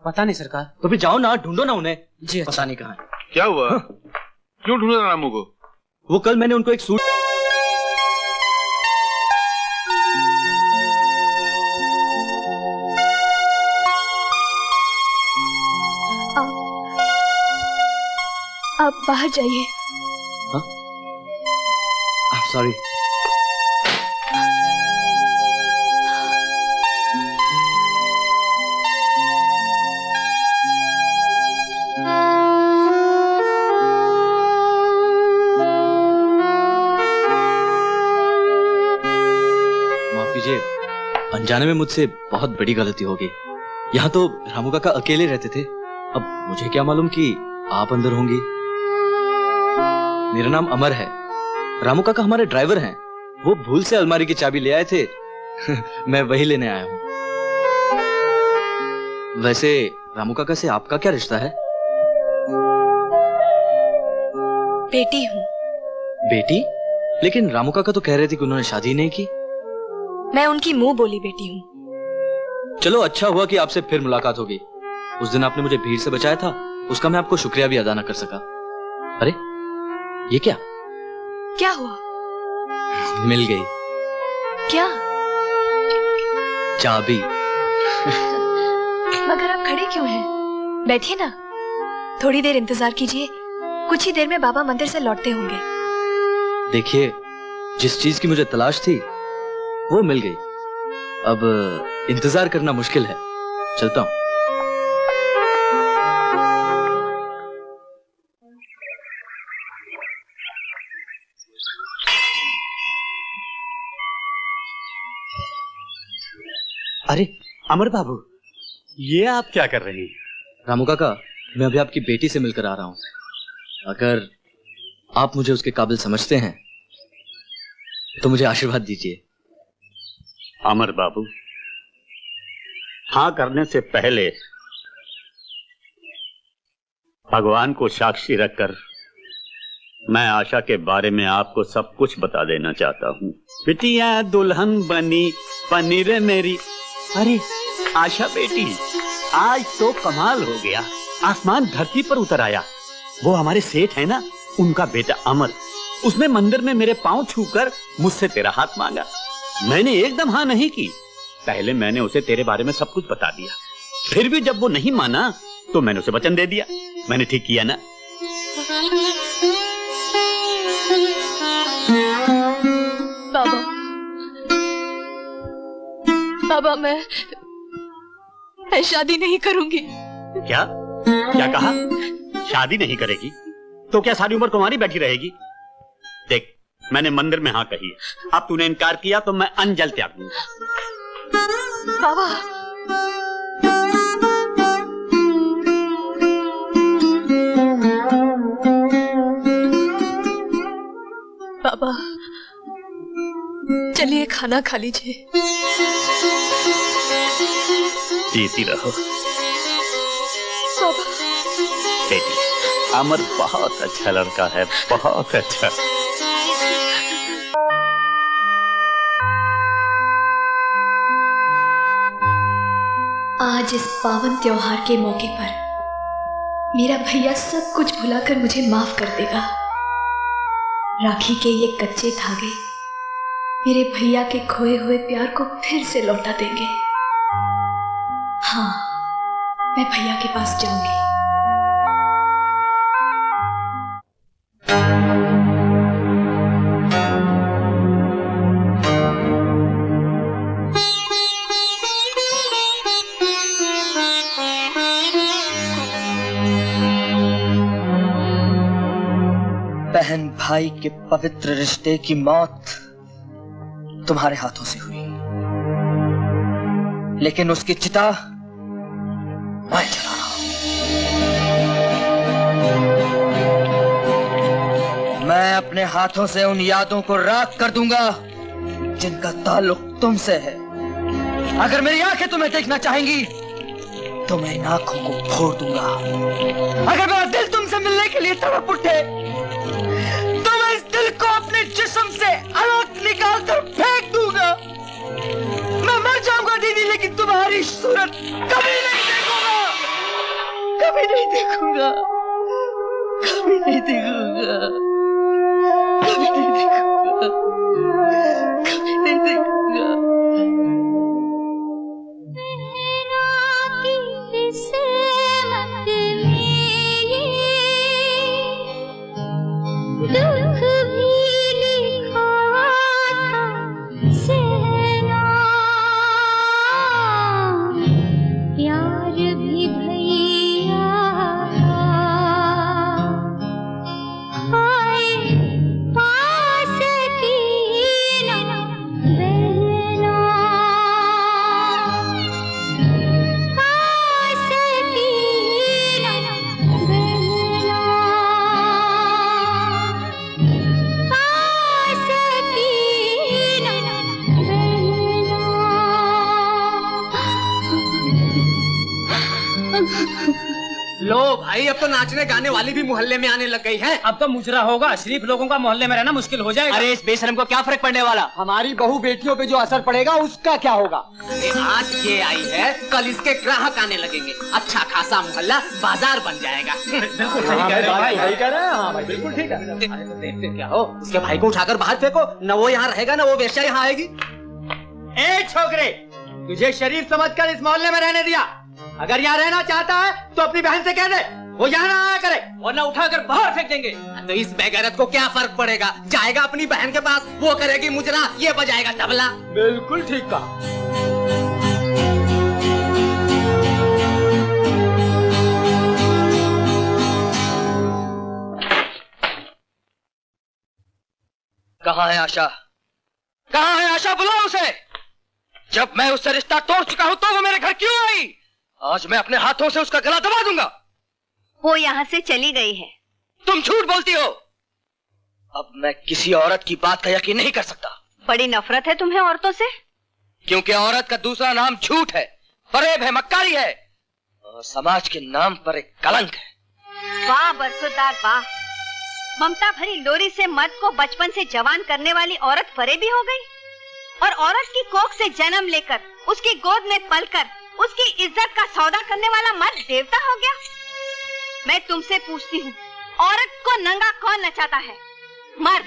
पता नहीं सरकार। तो फिर जाओ ना, ढूंढो ना उन्हें। जी अच्छा। पता नहीं कहाँ है। क्या हुआ? क्यों ढूंढ रहा रामू को? वो कल मैंने उनको एक सूट आप बाहर जाइए। सॉरी। माफ कीजिए, अनजाने में मुझसे बहुत बड़ी गलती हो गई। यहाँ तो रामू काका अकेले रहते थे, अब मुझे क्या मालूम कि आप अंदर होंगी। मेरा नाम अमर है, रामू काका हमारे ड्राइवर हैं। वो भूल से अलमारी की चाबी ले आए थे मैं वही लेने आया हूँ। वैसे रामू काका से आपका क्या रिश्ता है? बेटी हूँ। बेटी? लेकिन रामू काका तो कह रहे थे कि उन्होंने शादी नहीं की। मैं उनकी मुंह बोली बेटी हूँ। चलो अच्छा हुआ कि आपसे फिर मुलाकात हो गई। उस दिन आपने मुझे भीड़ से बचाया था, उसका मैं आपको शुक्रिया भी अदा न कर सका। अरे ये क्या? क्या हुआ? मिल गई। क्या? चाबी। मगर आप खड़े क्यों हैं? बैठिए ना, थोड़ी देर इंतजार कीजिए, कुछ ही देर में बाबा मंदिर से लौटते होंगे। देखिए, जिस चीज की मुझे तलाश थी वो मिल गई, अब इंतजार करना मुश्किल है। चलता हूं। अरे अमर बाबू, ये आप क्या कर रहे हैं? रामू काका, मैं अभी आपकी बेटी से मिलकर आ रहा हूं। अगर आप मुझे उसके काबिल समझते हैं तो मुझे आशीर्वाद दीजिए। अमर बाबू, हाँ करने से पहले भगवान को साक्षी रखकर मैं आशा के बारे में आपको सब कुछ बता देना चाहता हूँ। बिटिया दुल्हन बनी पनीर मेरी। अरे आशा बेटी, आज तो कमाल हो गया, आसमान धरती पर उतर आया। वो हमारे सेठ है ना, उनका बेटा अमर, उसने मंदिर में मेरे पांव छूकर मुझसे तेरा हाथ मांगा। मैंने एकदम हाँ नहीं की, पहले मैंने उसे तेरे बारे में सब कुछ बता दिया। फिर भी जब वो नहीं माना तो मैंने उसे वचन दे दिया। मैंने ठीक किया ना? बाबा, बाबा मैं शादी नहीं करूंगी। क्या क्या कहा? शादी नहीं करेगी तो क्या सारी उम्र कुंवारी बैठी रहेगी? देख, मैंने मंदिर में हाँ कही है, अब तूने इनकार किया तो मैं अनजल त्याग दूंगा। बाबा, बाबा चलिए खाना खा लीजिए। जीती रहो बाबा। बेटी, अमर बहुत अच्छा लड़का है, बहुत अच्छा। आज इस पावन त्योहार के मौके पर मेरा भैया सब कुछ भुलाकर मुझे माफ कर देगा। राखी के ये कच्चे धागे मेरे भैया के खोए हुए प्यार को फिर से लौटा देंगे। हाँ, मैं भैया के पास जाऊंगी। बहन भाई के पवित्र रिश्ते की मौत तुम्हारे हाथों से हुई, लेकिन उसकी चिता मैं जला रहा हूं। मैं अपने हाथों से उन यादों को राख कर दूंगा जिनका ताल्लुक तुमसे है। अगर मेरी आंखें तुम्हें देखना चाहेंगी तो मैं इन आंखों को फोड़ दूंगा। अगर मेरा दिल तुमसे मिलने के लिए तड़प उठे तो मैं इस दिल को अपने जिस्म से अलग निकाल कर फेंक दूंगा। मैं मर जाऊंगा दीदी, लेकिन तुम्हारी सूरत कभी नहीं देखूंगा। देखूंगा, कभी नहीं देखूंगा, कभी नहीं देखूंगा, कभी नहीं देखूंगा। दुख भी लिखा था सहना, प्यार भी भैया हाय पास की ना बहना, पास की ना बहना, पास की ना लो भाई, अब तो नाचने गाने वाली भी मोहल्ले में आने लग गई है। अब तो मुजरा होगा, शरीफ लोगों का मोहल्ले में रहना मुश्किल हो जाएगा। अरे इस बेशरम को क्या फर्क पड़ने वाला? हमारी बहू बेटियों पे जो असर पड़ेगा उसका क्या होगा? आज ये आई है, कल इसके ग्राहक आने लगेंगे, अच्छा खासा मोहल्ला बाजार बन जाएगा। बिल्कुल सही कह रहे हैं। हाँ भाई, बिल्कुल ठीक है। देखते क्या हो, उसके भाई को उठाकर बाहर फेंको, न वो यहाँ रहेगा न वो वेश्या यहाँ आएगी। ए छोकरे, तुझे शरीफ समझकर इस मोहल्ले में रहने दिया, अगर यहाँ रहना चाहता है तो अपनी बहन से कह दे वो यहाँ ना आया करे, वरना उठाकर बाहर फेंक देंगे। तो इस बेगैरत को क्या फर्क पड़ेगा, जाएगा अपनी बहन के पास, वो करेगी मुजरा, ये बजाएगा तबला। बिल्कुल ठीक कहा। कहाँ है आशा? कहाँ है आशा? बुलाओ उसे। जब मैं उससे रिश्ता तोड़ चुका हूँ तो वो मेरे घर क्यों आई? आज मैं अपने हाथों से उसका गला दबा दूंगा। वो यहाँ से चली गई है। तुम झूठ बोलती हो। अब मैं किसी औरत की बात का यकीन नहीं कर सकता। बड़ी नफरत है तुम्हें औरतों से? क्योंकि औरत का दूसरा नाम झूठ है, फरेब है, मक्कारी है और समाज के नाम पर एक कलंक है। वाह बरसुदार वाह, ममता भरी लोरी से मर्द को बचपन से जवान करने वाली औरत फरेबी हो गई, और औरत की कोख से जन्म लेकर उसकी गोद में पलकर उसकी इज्जत का सौदा करने वाला मर्द देवता हो गया। मैं तुमसे पूछती हूँ, औरत को नंगा कौन नचाता है? मर्द।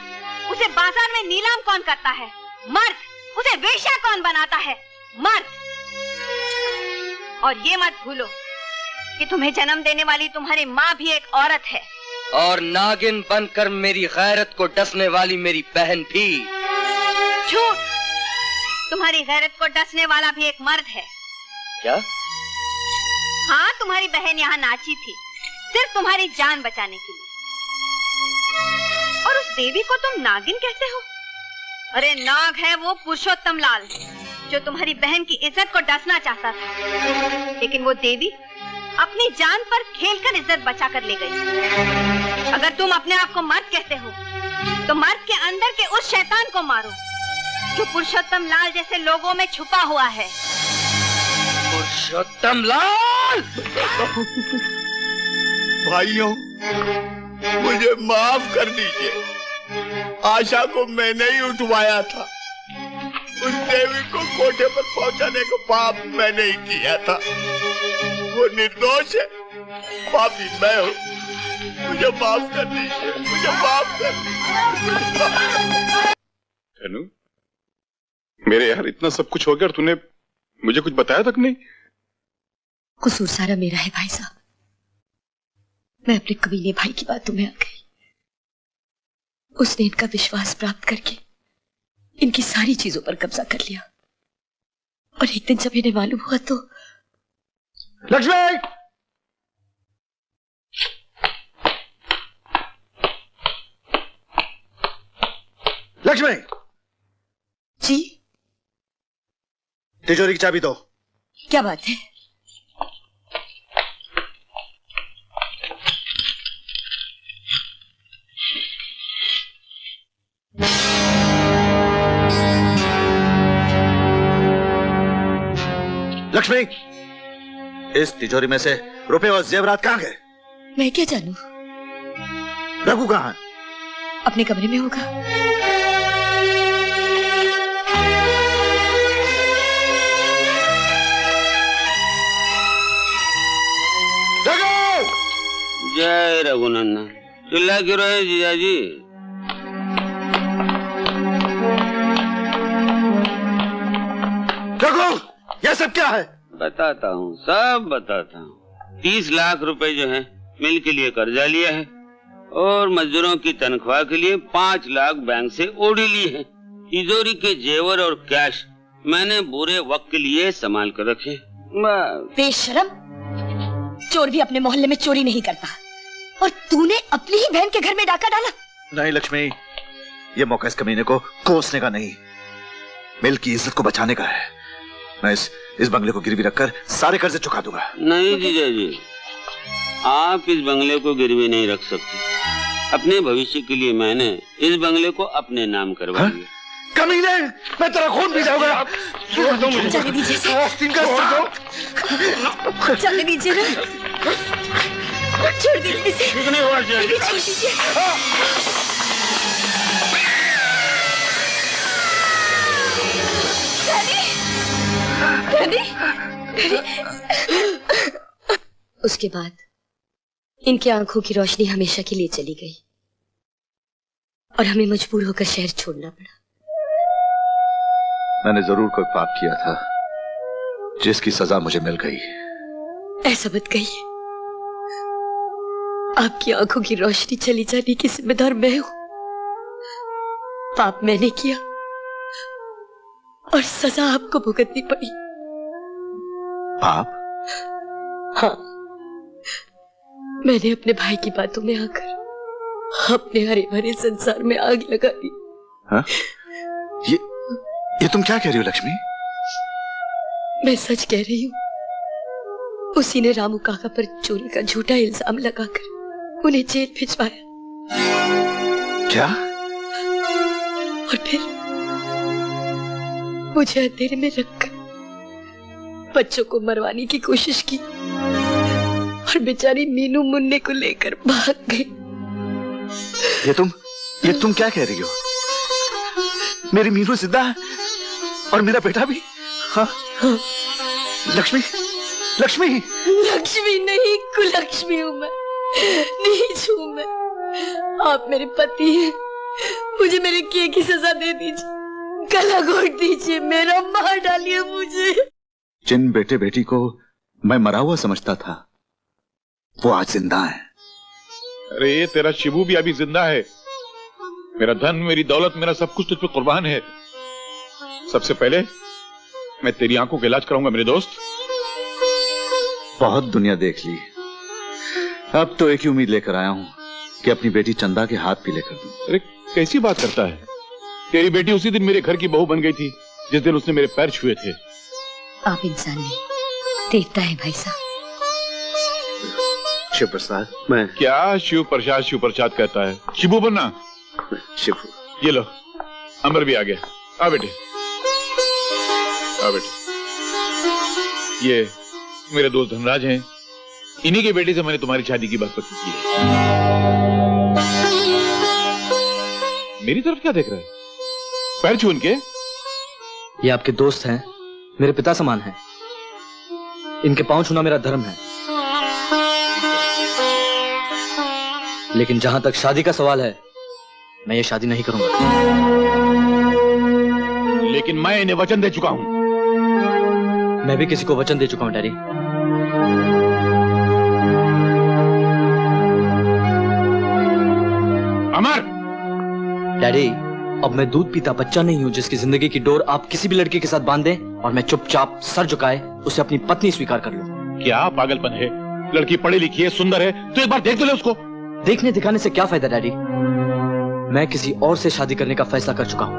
उसे बाजार में नीलाम कौन करता है? मर्द। उसे वेश्या कौन बनाता है? मर्द। और ये मत भूलो कि तुम्हें जन्म देने वाली तुम्हारी माँ भी एक औरत है, और नागिन बनकर मेरी गैरत को डसने वाली मेरी बहन भी। झूठ। तुम्हारी गैरत को डसने वाला भी एक मर्द है। क्या? हाँ, तुम्हारी बहन यहाँ नाची थी सिर्फ तुम्हारी जान बचाने के लिए, और उस देवी को तुम नागिन कहते हो? अरे नाग है वो पुरुषोत्तम लाल, जो तुम्हारी बहन की इज्जत को डसना चाहता था, लेकिन वो देवी अपनी जान पर खेलकर इज्जत बचा कर ले गई। अगर तुम अपने आप को मर्द कहते हो तो मर्द के अंदर के उस शैतान को मारो जो पुरुषोत्तम लाल जैसे लोगों में छुपा हुआ है। पुरुषोत्तम लाल! भाइयों, मुझे माफ कर दीजिए। आशा को मैंने ही उठवाया था। उस देवी को कोठे पर पहुंचाने का पाप मैंने ही किया था। वो निर्दोष है, पापी मैं हूँ। मुझे माफ कर दीजिए, मुझे माफ कर दीजिए। अनु, मेरे यार इतना सब कुछ हो गया और तूने मुझे कुछ बताया तक नहीं। कसूर सारा मेरा है भाई साहब। मैं अपने कमीने भाई की बातों में आ गई। उसने इनका विश्वास प्राप्त करके इनकी सारी चीजों पर कब्जा कर लिया, और एक दिन जब इन्हें मालूम हुआ तो। लक्ष्मी! लक्ष्मी, जी? तिजोरी की चाबी दो। क्या बात है? लक्ष्मी, इस तिजोरी में से रुपए और जेवरात कहाँ गए? मैं क्या जानूं? रघु कहाँ है? अपने कमरे में होगा। रघु! जय रघुनंदन। चिल्ला क्यों रहे जीजा जी? रघु, यह सब क्या है? बताता हूँ, सब बताता हूँ। 30 लाख रुपए जो है मिल के लिए कर्जा लिया है और मजदूरों की तनख्वाह के लिए 5 लाख बैंक से ओढ़ी ली है। तिजोरी के जेवर और कैश मैंने बुरे वक्त के लिए संभाल कर रखे। बेशरम, चोर भी अपने मोहल्ले में चोरी नहीं करता और तूने अपनी ही बहन के घर में डाका डाला। नहीं लक्ष्मी, ये मौका इस कमीने को कोसने का नहीं, मिल की इज्जत को बचाने का है। मैं इस बंगले को गिरवी रखकर सारे कर्जे चुका दूंगा। नहीं जीजा जी, आप इस बंगले को गिरवी नहीं रख सकते। अपने भविष्य के लिए मैंने इस बंगले को अपने नाम करवा दिया। कमीने, मैं तेरा खून पी जाऊंगा। छोड़ दो मुझे। चले दीजिए, चले दीजिए ना, छोड़ दीजिए, छोड़ दीजिए। उसके बाद इनकी आंखों की रोशनी हमेशा के लिए चली गई और हमें मजबूर होकर शहर छोड़ना पड़ा। मैंने जरूर कोई पाप किया था जिसकी सजा मुझे मिल गई। ऐसा मत कहिए, आपकी आंखों की रोशनी चली जाने की जिम्मेदार मैं हूं। पाप मैंने किया और सजा आपको भुगतनी पड़ी। पाप? हाँ, मैंने अपने भाई की बातों में आकर अपने हरे भरे संसार में आग लगा दी। हाँ? ये तुम क्या कह रही हो लक्ष्मी? मैं सच कह रही हूँ। उसी ने रामू काका पर चोरी का झूठा इल्जाम लगाकर उन्हें जेल भिजवाया। क्या? और फिर मुझे अंधेरे में रखकर बच्चों को मरवाने की कोशिश की और बेचारी मीनू मुन्ने को लेकर भाग गई। ये तुम क्या कह रही हो? मेरी मीनू जिंदा है और मेरा बेटा भी? हाँ? लक्ष्मी, लक्ष्मी, लक्ष्मी नहीं, कुलक्ष्मी हूँ मैं, नीच हूँ मैं। आप मेरे पति हैं, मुझे मेरे किए की सजा दे दीजिए, गला घोट दीजिए, मेरा मार डालिए मुझे। जिन बेटे बेटी को मैं मरा हुआ समझता था वो आज जिंदा है। अरे ये तेरा शिबू भी अभी जिंदा है। मेरा धन, मेरी दौलत, मेरा सब कुछ तुझ पे कुर्बान है। सबसे पहले मैं तेरी आंखों का इलाज कराऊंगा मेरे दोस्त। बहुत दुनिया देख ली, अब तो एक ही उम्मीद लेकर आया हूं कि अपनी बेटी चंदा के हाथ पीले कर दूं। अरे कैसी बात करता है? तेरी बेटी उसी दिन मेरे घर की बहू बन गई थी जिस दिन उसने मेरे पैर छुए थे। आप इंसान नहीं, देवता है भाई साहब। शिव प्रसाद, मैं क्या शिव प्रसाद कहता है? शिबू बनना। शिव, ये लो, अमर भी आ गया। आ बेटे, आ बेटे। ये मेरे दोस्त धनराज हैं, इन्हीं के बेटे से मैंने तुम्हारी शादी की बात पक्की की है। मेरी तरफ क्या देख रहा है? पैर छू उनके। ये आपके दोस्त हैं, मेरे पिता समान हैं। इनके पांव छूना मेरा धर्म है। लेकिन जहां तक शादी का सवाल है, मैं ये शादी नहीं करूंगा। लेकिन मैं इन्हें वचन दे चुका हूं। मैं भी किसी को वचन दे चुका हूं डैडी। अमर! डैडी, अब मैं दूध पीता बच्चा नहीं हूं जिसकी जिंदगी की डोर आप किसी भी लड़के के साथ बांध दें और मैं चुपचाप सर झुकाए उसे अपनी पत्नी स्वीकार कर लूं। क्या पागलपन है? लड़की पढ़ी लिखी है, सुंदर है, तो एक बार देख तो ले उसको। देखने दिखाने से क्या फायदा डैडी? मैं किसी और से शादी करने का फैसला कर चुका हूं।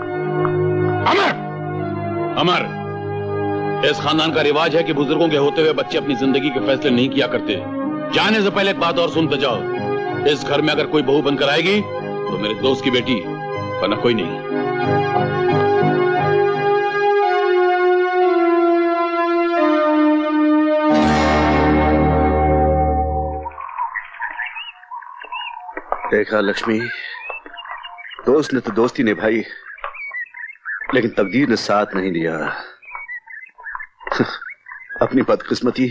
अमर! अमर, इस खानदान का रिवाज है कि बुजुर्गों के होते हुए बच्चे अपनी जिंदगी के फैसले नहीं किया करते। जाने से पहले एक बात और सुनते जाओ। इस घर में अगर कोई बहू बनकर आएगी तो मेरे दोस्त की बेटी, वरना कोई नहीं। देखा लक्ष्मी, दोस्त ने तो दोस्ती निभाई लेकिन तकदीर ने साथ नहीं दिया। अपनी बदकिस्मती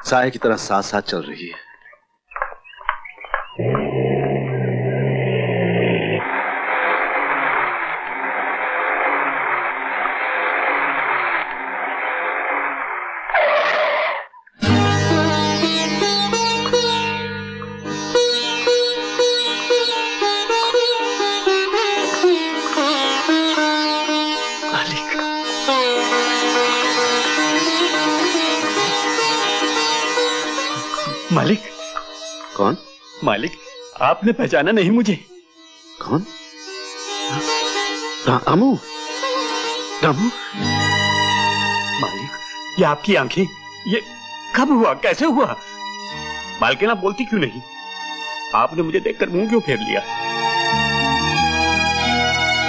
साए की तरह साथ साथ चल रही है। मालिक। कौन? मालिक, आपने पहचाना नहीं मुझे? कौन? रामू? रामू? मालिक, ये आपकी आंखें, ये कब हुआ, कैसे हुआ? मालकिन, आप बोलती क्यों नहीं? आपने मुझे देखकर मुंह क्यों फेर लिया?